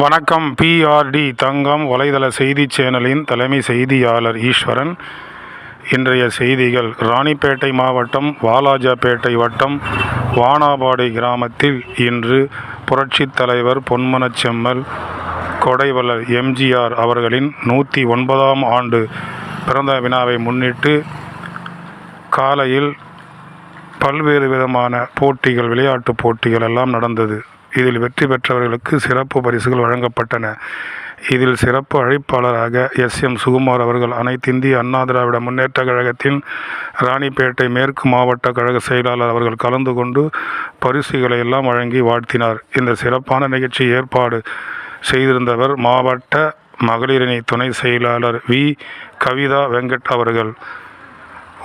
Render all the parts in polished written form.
வணக்கம். பிஆர்டி தங்கம் வலைதள செய்தி சேனலின் தலைமை செய்தியாளர் ஈஸ்வரன். இன்றைய செய்திகள். ராணிப்பேட்டை மாவட்டம் வாலாஜாபேட்டை வட்டம் வானாபாடி கிராமத்தில் இன்று புரட்சித் தலைவர் பொன்மனச்செம்மல் கொடைவள்ளல் எம்ஜிஆர் அவர்களின் 109ஆம் ஆண்டு பிறந்த விழாவை முன்னிட்டு காலையில் பல்வேறு விதமான போட்டிகள், விளையாட்டுப் போட்டிகள் எல்லாம் நடந்தது. இதில் வெற்றி பெற்றவர்களுக்கு சிறப்பு பரிசுகள் வழங்கப்பட்டன. இதில் சிறப்பு அழைப்பாளராக எஸ்.எம். சுகுமார் அவர்கள் அனைத்திந்திய அண்ணா திராவிட முன்னேற்ற கழகத்தின் ராணிப்பேட்டை மேற்கு மாவட்ட கழக செயலாளர் அவர்கள் கலந்து கொண்டு பரிசுகளை எல்லாம் வழங்கி வாழ்த்தினார். இந்த சிறப்பான நிகழ்ச்சி ஏற்பாடு செய்திருந்தவர் மாவட்ட மகளிரணி துணை செயலாளர் வி. கவிதா வெங்கட் அவர்கள்.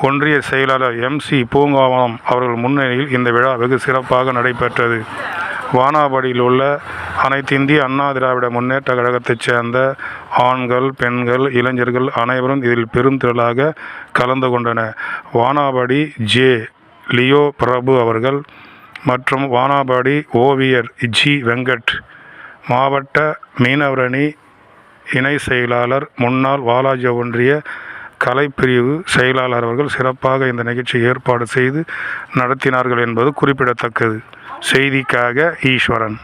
ஒன்றிய செயலாளர் எம்.சி. பூங்காவனம் அவர்கள் முன்னிலையில் இந்த விழா வெகு சிறப்பாக நடைபெற்றது. வானாபாடியில் உள்ள அனைத்திந்திய அண்ணா திராவிட முன்னேற்ற கழகத்தைச் சேர்ந்த ஆண்கள், பெண்கள், இளைஞர்கள் அனைவரும் இதில் பெருந்திரளாக கலந்து கொண்டனர். வானாபாடி ஜே. லியோ பிரபு அவர்கள் மற்றும் வானாபாடி ஓவியர் ஜி. வெங்கட், மாவட்ட மீனவரணி இணை செயலாளர், முன்னாள் வாலாஜா ஒன்றிய கலைப்பிரிவு செயலாளர் அவர்கள் சிறப்பாக இந்த நிகழ்ச்சியை ஏற்பாடு செய்து நடத்தினார்கள் என்பது குறிப்பிடத்தக்கது. செய்திக்காக ஈஸ்வரன்.